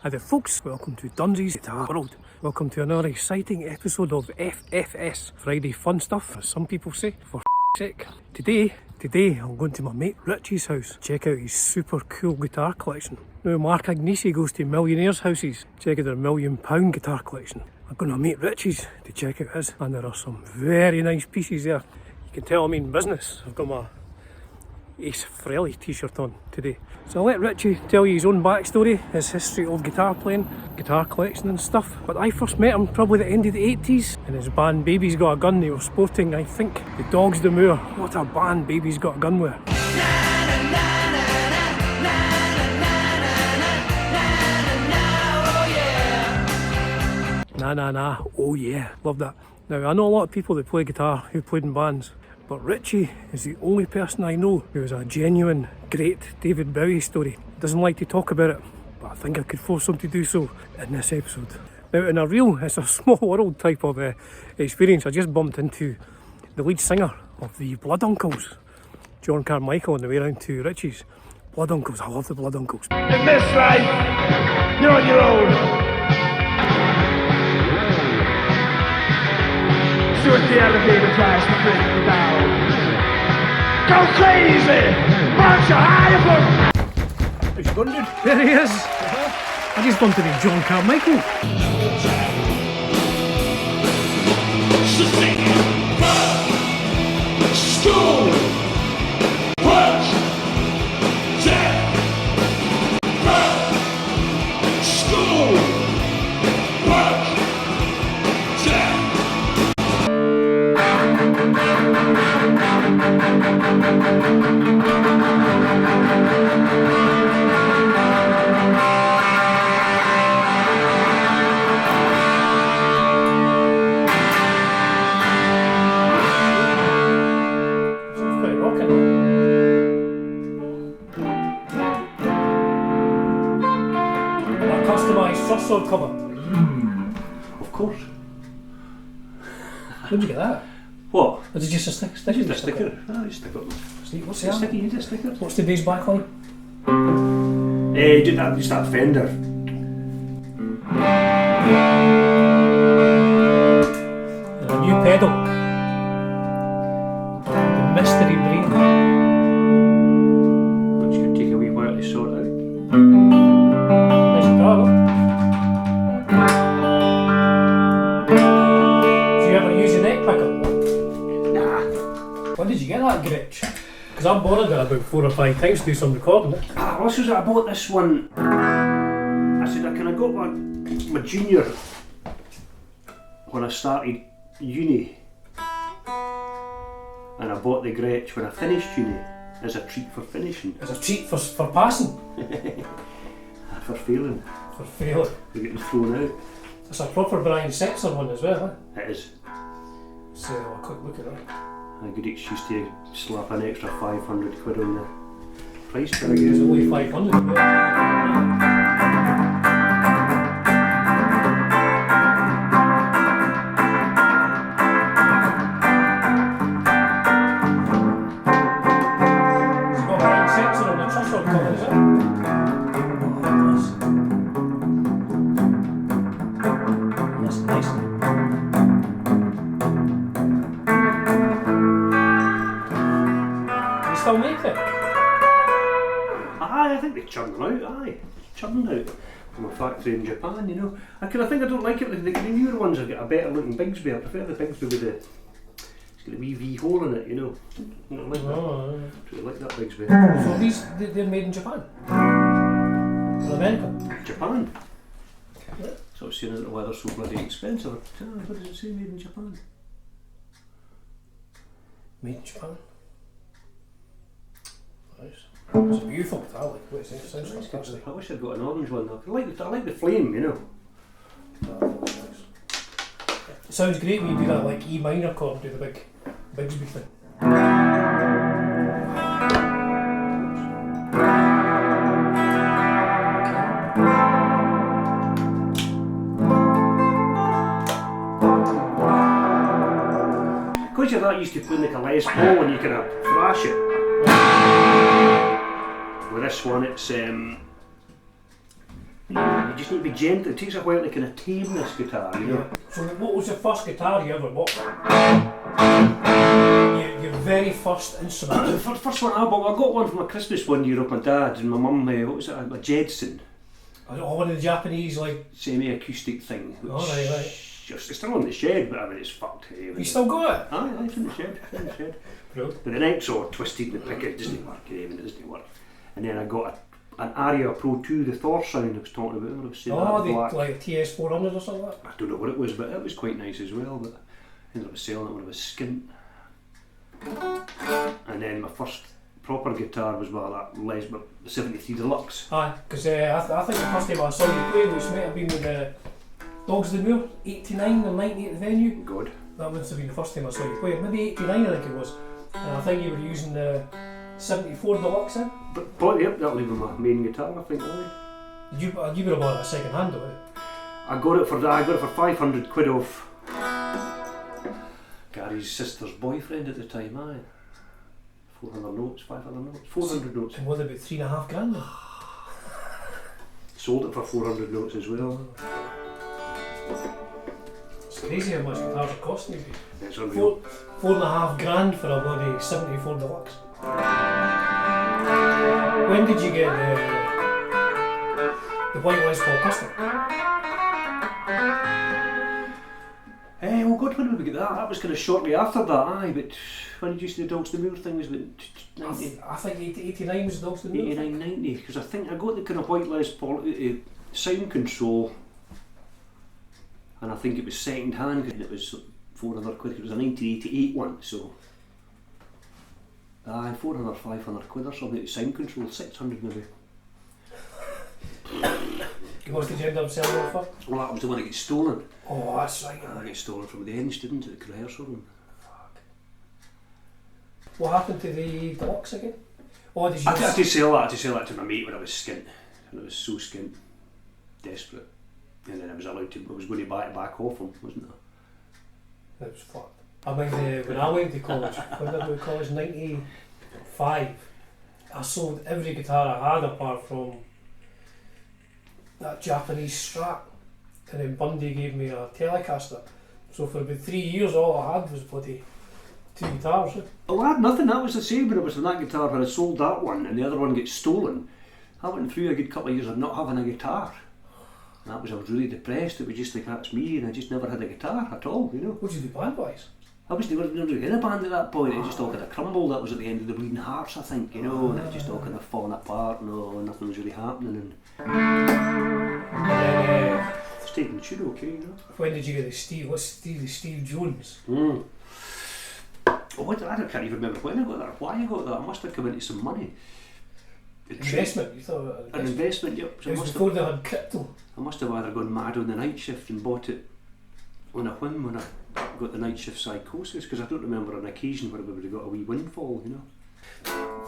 Hi there folks, welcome to Dunsy's Guitar World. Welcome to another exciting episode of FFS, Friday Fun Stuff, as some people say, for sake. Today I'm going to my mate Richie's house, check out his super cool guitar collection. Now Mark Agnesi goes to millionaires' houses, check out their £1 million guitar collection. I'm going to meet Richie's to check out his, and there are some very nice pieces there. You can tell I mean business. I've got my Ace Frehley t-shirt on today. So I'll let Richie tell you his own backstory, his history of guitar playing, guitar collection and stuff. But I first met him probably at the end of the 80s, and his band Baby's Got a Gun. They were sporting, I think, the Dogs d'Amour. What a band Baby's Got a Gun with. Na, oh yeah, love that. Now I know a lot of people that play guitar who played in bands, but Richie is the only person I know who has a genuine, great David Bowie story. Doesn't like to talk about it, but I think I could force him to do so in this episode. Now in a real, it's a small world type of experience. I just bumped into the lead singer of the Blood Uncles, John Carmichael, on the way around to Richie's. Blood Uncles, I love the Blood Uncles. In this life, you're on your own. See what the elevator tries to bring you down. Go crazy! March your high above! He's gone, dude. There he is. I just bumped into John Carmichael. School! Work! Death! School! Work! Death! Customized cover. Of course. Where'd you get that? What? Or is it just a sticker? Just a sticker. Ah, just stick it. Sweet. What's It's a that? sticker, you need a sticker. What's today's backline? Did that, just that fender. And a new pedal. The Mystery Brain. Which could take a wee while to sort out. Nice guitar, though. Do you ever use a neck pickup? Nah. When did you get that, Gretsch? Because I borrowed it about 4 or 5 times to do some recording. Well, this was I bought this one. I said I kind of got my junior when I started uni, and I bought the Gretsch when I finished uni as a treat for finishing. As a treat for passing. For failing. For failing. For getting thrown out. It's a proper Brian Setzer one as well, huh? It is. So a quick look at that. A good excuse to slap an extra 500 quid on the price tag. It's only 500. Still make it? Aye, I think they churn them out, aye. Churn them out from a factory in Japan, you know. I don't like it, the newer ones have got a better looking Bigsby. I prefer the Bigsby with it's got a wee V hole in it, you know. I don't like that. I really like that Bigsby. So they're made in Japan? Or America? Japan? Yeah. So I was saying why they're so bloody expensive. What does it say made in Japan? Made in Japan? Nice. It's a beautiful guitar, like what it sounds fantastic. I wish I'd got an orange one though. I like the flame, you know. It sounds great when you do that like E minor chord, do the big Bigsby thing. Because you're that used to playing like a Les Paul and you kind of thrash it. With this one, it's You just need to be gentle. It takes a while to kind of tame this guitar, you know. So what was the first guitar you ever bought? Your very first instrument? The first one I bought, I got one for my Christmas one year off my dad and my mum, what was it, a Gibson. Oh, one of the Japanese, like... Semi-acoustic thing. Which right. It's still in the shed, but I mean, it's fucked. You still got it? Aye, it's in the shed. Brilliant. But the neck's all twisted and the picket doesn't work, it doesn't work. And then I got an Aria Pro 2, the Thor sound I was talking about. I was saying like TS400 or something like that? I don't know what it was, but it was quite nice as well. But I ended up selling it when I was skint. And then my first proper guitar was the 73 Deluxe. Aye, because I think the first time I saw you play, which might have been with the Dogs of the Moor, 89 or 90 at the venue. God. That must have been the first time I saw you play. Maybe 89 I think it was. And I think you were using the 74 Deluxe then? But yep, that'll be my main guitar, I think. You would have bought it second hand, though. I got it for £500 off Gary's sister's boyfriend at the time, 400 notes, 500 notes, 400 notes. And what about £3,500 then? Sold it for 400 notes as well. It's crazy how much guitars are costing these days. It's unreal. £4,500 for a bloody 74 Deluxe. When did you get the white Les Paul custom? Well, God, when did we get that? That was kind of shortly after that, but when did you see the Dogs of the Moor thing? Was it 90? I think 89 was the Dogs of the Moor. 89, 90, because I think I got the kind of white Les Paul sound control, and I think it was second hand, and it was £400, it was a 1988 one, so 400, 500 quid or something. It was sound control, 600 maybe. What did you end up selling it for? Well, that was the one that gets stolen. Oh, that's right. I got stolen from the end student at the rehearsal room. Fuck. What happened to the Deluxe again? Oh, did you I had to sell that to my mate when I was skint. And I was so skint, desperate. And then I was going to buy it back off him, wasn't I? It was fucked. I mean, when I went to college, when I went to college, 95, I sold every guitar I had apart from that Japanese Strat, and then Bundy gave me a Telecaster. So for about 3 years all I had was bloody 2 guitars. Oh, I had nothing. That was the same when I was on that guitar. When I sold that one and the other one gets stolen, I went through a good couple of years of not having a guitar. And I was really depressed. It was just like, that's me, and I just never had a guitar at all, you know. What did you do band-wise? I was never in a band at that point. It just all kind of crumbled. That was at the end of the Bleeding Hearts, I think, you know, and it just all kind of falling apart, and nothing was really happening. And then, it's taking the tune okay, you know. when did you get the Steve Jones? Oh, I can't even remember when I got that, why I got that. I must have come into some money. Investment? You thought An investment, yep. So it was before they had crypto. I must have either gone mad on the night shift and bought it on a whim when I got the night shift psychosis, because I don't remember an occasion where we would have got a wee windfall, you know.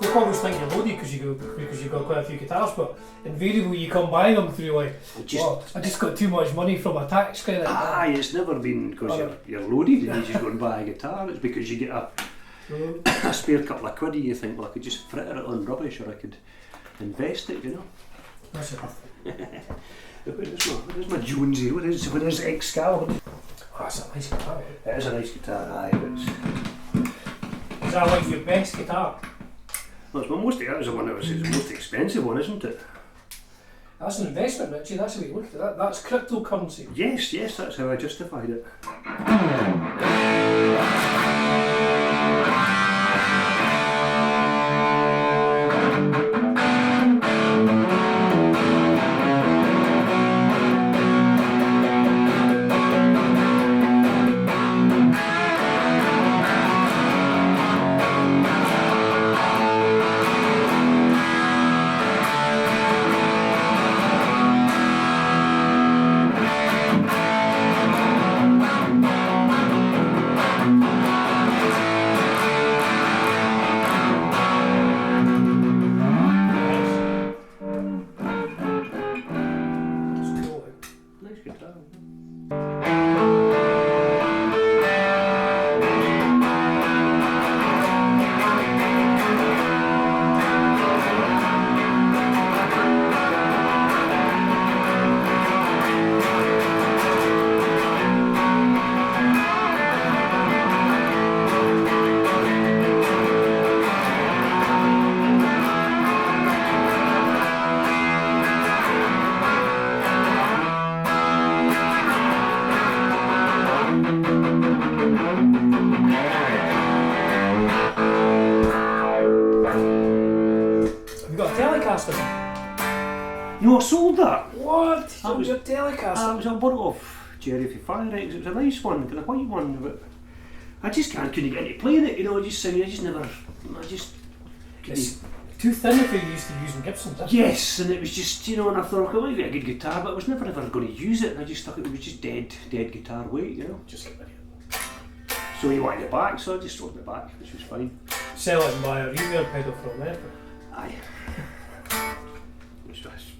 Folk always think you're loaded because you got quite a few guitars, but invariably you come by them through like, I just got too much money from a tax credit. Aye, it's never been because you're loaded and you just go and buy a guitar. It's because you get a spare couple of quid and you think, well, I could just fritter it on rubbish, or I could invest it, you know. That's enough. Where's my Jonesy? What is Excalibur? Oh, that's a nice guitar. It is a nice guitar, aye, but Is that like your best guitar? well, that was the one that was the most expensive one, isn't it? That's an investment, Richie. That's the way you look at that. That's cryptocurrency. Yes, that's how I justified it. Telecaster? No, I sold that. What? That was your Telecaster? It was a bought off Jerry for Fire X. It was a nice one, a white one, but I just couldn't get into playing it, you know. I just never. It's too thin if you're used to using Gibsons. Yes, and it was just, you know, and I thought, okay, it might be a good guitar, but I was never ever going to use it, and I just thought it was just dead guitar weight, you know. Just get rid of it. So he wanted it back, so I just sold it back, which was fine. Sell it and buy a reverb pedal from America. Aye. Which was,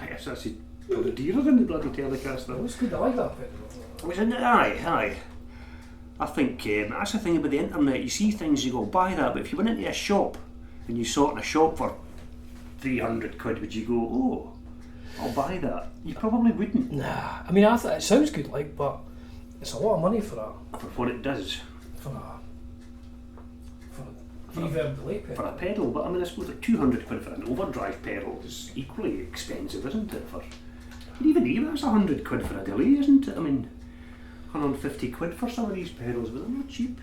it's actually probably dearer than the bloody Telecaster. It was good, I like that pedal. It was aye. I think that's the thing about the internet, you see things, you go, buy that, but if you went into a shop, and you saw it in a shop for 300 quid, would you go, oh, I'll buy that? You probably wouldn't. Nah, I mean, I thought it sounds good, like, but it's a lot of money for For what it does. a reverb delay pedal. For a pedal, but I mean, I suppose like 200 quid for an overdrive pedal is equally expensive, isn't it? Even that's 100 quid for a delay, isn't it? I mean, 150 quid for some of these pedals, but they're not cheap.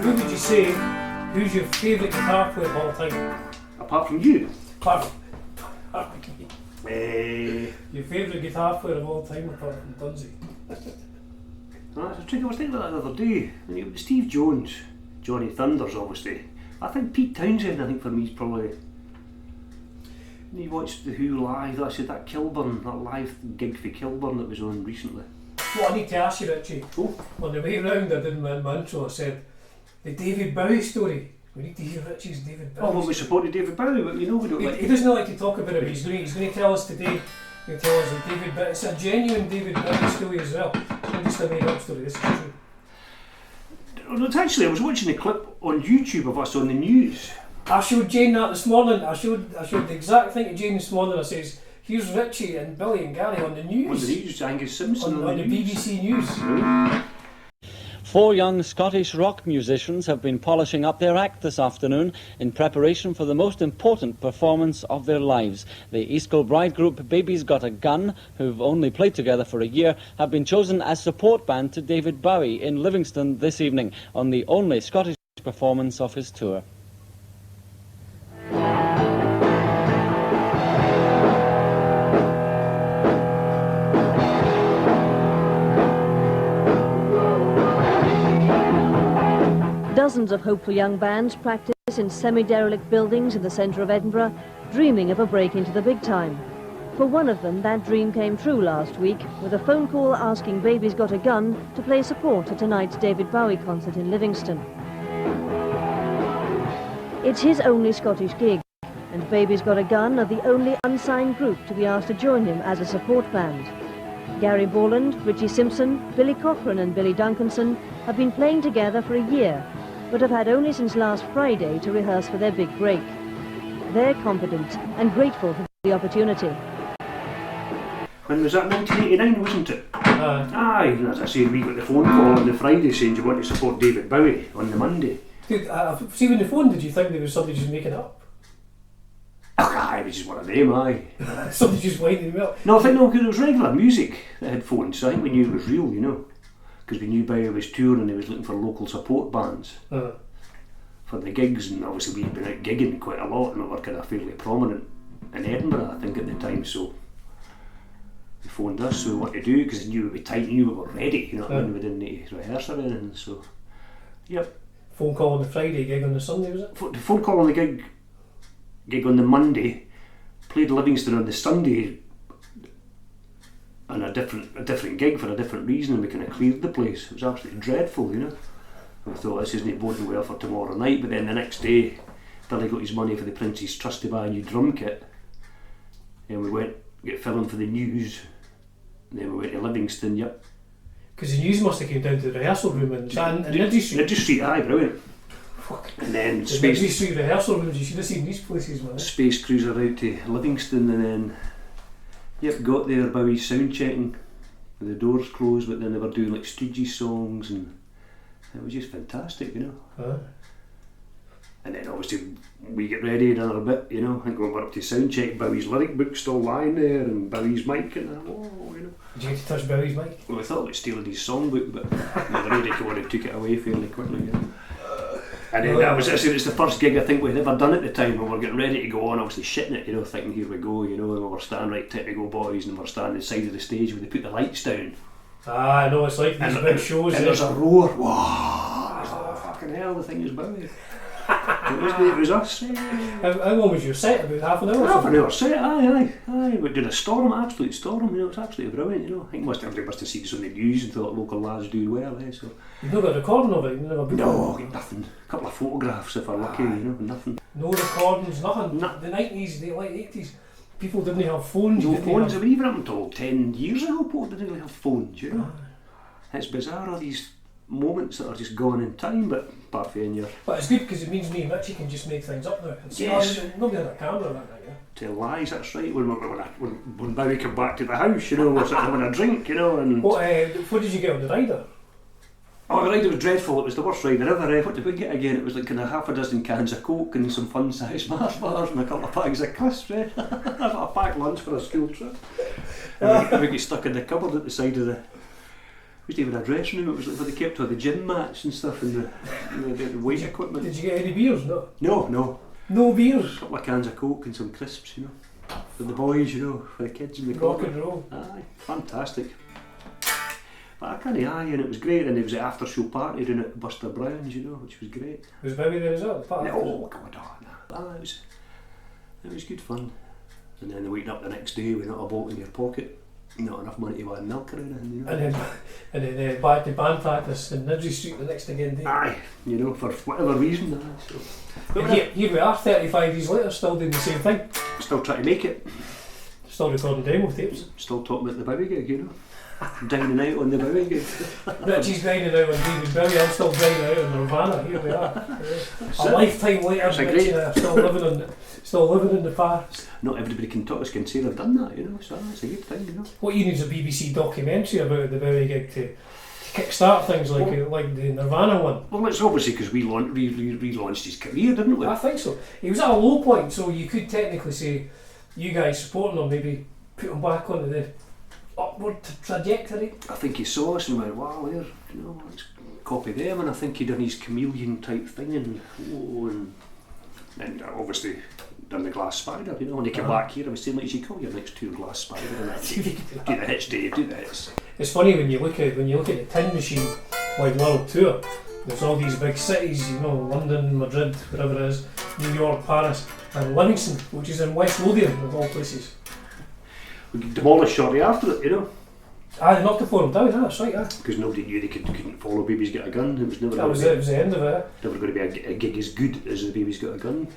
Who would you say, who's your favourite guitar player of all time? Apart from you? Apart from me. Your favourite guitar player of all time apart from Dunsy? That's a trick. I was thinking about that the other day. I mean, Steve Jones, Johnny Thunders, obviously. I think Pete Townsend, I think for me, is probably. And you watched the Who live, I said that Kilburn, that live gig for Kilburn that was on recently. What I need to ask you, Richie, Oh. on the way round I did in my intro, I said, the David Bowie story. We need to hear Richie's David Bowie Oh, well, we story. supported David Bowie, but you know we don't like. He doesn't like to talk about it, but he's going to tell us today. He's going to tell us that David Bowie, it's a genuine David Bowie story as well. It's not just a made up story, this is true. No, it's actually, I was watching a clip on YouTube of us on the news. I showed Jane that this morning. I showed the exact thing to Jane this morning. I says, here's Richie and Billy and Gary on the news. On the news, Angus Simpson on the news. BBC News. 4 young Scottish rock musicians have been polishing up their act this afternoon in preparation for the most important performance of their lives. The East Kilbride group Baby's Got a Gun, who've only played together for a year, have been chosen as support band to David Bowie in Livingston this evening on the only Scottish performance of his tour. Dozens of hopeful young bands practice in semi-derelict buildings in the centre of Edinburgh, dreaming of a break into the big time. For one of them, that dream came true last week with a phone call asking Baby's Got a Gun to play support at tonight's David Bowie concert in Livingston. It's his only Scottish gig, and Baby's Got a Gun are the only unsigned group to be asked to join him as a support band. Gary Borland, Richie Simpson, Billy Cochrane and Billy Duncanson have been playing together for a year, but have had only since last Friday to rehearse for their big break. They're confident and grateful for the opportunity. When was that, 1989, wasn't it? Aye, and as I say, we got the phone call on the Friday saying you want to support David Bowie on the Monday. Dude, see when the phone, did you think there was somebody just making it up? Aye, it was just one of them, aye. Somebody just winding me up? No, I think no, because it was regular music that had phones, so I think we knew it was real, you know. Because we knew Bowie was touring and he was looking for local support bands for the gigs, and obviously we'd been out gigging quite a lot and we were kind of fairly prominent in Edinburgh, I think, at the time, so they phoned us, so what to do, because they knew we'd be tight, they knew we were ready, you know what I mean, we didn't need to rehearse or anything, so, yep. Phone call on the Friday, gig on the Sunday, was it? The phone call on the gig on the Monday, played Livingston on the Sunday, and a different gig for a different reason, and we kind of cleared the place. It was absolutely dreadful, you know. I thought, this isn't boding well for tomorrow night, but then the next day Billy got his money for the Prince's Trust to buy a new drum kit, and we went to get filmed for the news, and then we went to Livingston, yep. Because the news must have came down to the rehearsal room in Nidri Street. Nidri Street, aye, brilliant. And then the Nidri Street rehearsal rooms, you should have seen these places, man. Space cruiser out to Livingston, and then yep, got there, Bowie's sound checking with the doors closed, but then they were doing like Stooges songs, and it was just fantastic, you know. And then obviously we get ready another bit, you know. I think when we're up to sound check, Bowie's lyric book still lying there, and Bowie's mic, and that, oh, you know. Did you get to touch Bowie's mic? Well, I thought about stealing his songbook, but the radio coordinator took it away fairly quickly. You know. And then that was it's the first gig I think we'd ever done at the time, when we were getting ready to go on, obviously shitting it, you know, thinking here we go, you know, and we were standing right to go boys, and we were standing inside of the stage where they put the lights down. Ah, I know, it's like these big shows. And there's a roar. Whoa! I was like, oh, fucking hell, the thing is Bowie. It was us. How long was your set? About half an hour? Half an hour set, aye. We did a storm, absolute storm, you know, it was absolutely brilliant, you know. I think everybody must have seen us on the news and thought local lads doing well, so. You've not got a recording of it? You've never been No, nothing. A couple of photographs if we're lucky, you know, nothing. No recordings, nothing. No. The 90s, the late 80s, people didn't have phones. No didn't phones, have... I mean, even up until 10 years ago, people didn't really have phones, you know. It's bizarre, all these moments that are just gone in time, but apart from you. But it's good because it means me and Richie can just make things up now. And Yes. Nobody had a camera that night, yeah. Tell lies, that's right. When Bowie came back to the house, you know, we're sitting having a drink, you know, and... What did you get on the rider? Oh, the rider was dreadful, it was the worst rider ever. What did we get again? It was like kind of half a dozen cans of Coke and some fun-sized Mars bars and a couple of bags of crisps, eh? I've got a packed lunch for a school trip. And we get stuck in the cupboard at the side of the... It wasn't even a dressing room, it was like where they kept all the gym mats and stuff and the weight equipment. Did you get any beers? No. No. No beers? A couple of cans of Coke and some crisps, you know. For the boys, you know, for the kids in the Rock corner. and roll. Aye, fantastic. But I can't and it was great, and there was an after show party down at Buster Brown's, you know, which was great. Was Bowie there as well? No, God, no. It was good fun. And then waking up the next day with not a bolt in your pocket, not enough money to buy milk or anything, you know. And then back to band practice in Nidri Street the next again day. Aye, you know, for whatever reason. Aye, so. But here we are, 35 years later, still doing the same thing. Still trying to make it. Still recording demo tapes. Still talking about the Bowie gig, you know. Down and out on the Bowie gig. Richie's grinding out on David Bowie, I'm still grinding out on Nirvana. Here we are. A lifetime later, Richie and I are still living in the past. Not everybody can say they've done that, you know, so it's a good thing, you know. What you need is a BBC documentary about the Bowie gig to kickstart things like the Nirvana one. Well, it's obviously because we relaunched his career, didn't we? I think so. He was at a low point, so you could technically say you guys supporting him, maybe put him back onto the upward trajectory. I think he saw us and went, wow, there, you know, let's copy them, and I think he done his chameleon type thing, and obviously done the Glass Spider, you know. When he came back here, I was saying, like, you should call your next tour Glass Spider, and do the hits, Dave, do the hits. It's funny when you look at the Tin Machine like world tour. There's all these big cities, you know, London, Madrid, wherever it is, New York, Paris, and Livingston, which is in West Lothian of all places. We demolished shortly after it, you know. They knocked the forum down, that's right, Because nobody knew they couldn't follow Baby's Got a Gun. It was never it was the end of it. never going to be a gig as good as the Baby's Got a Gun.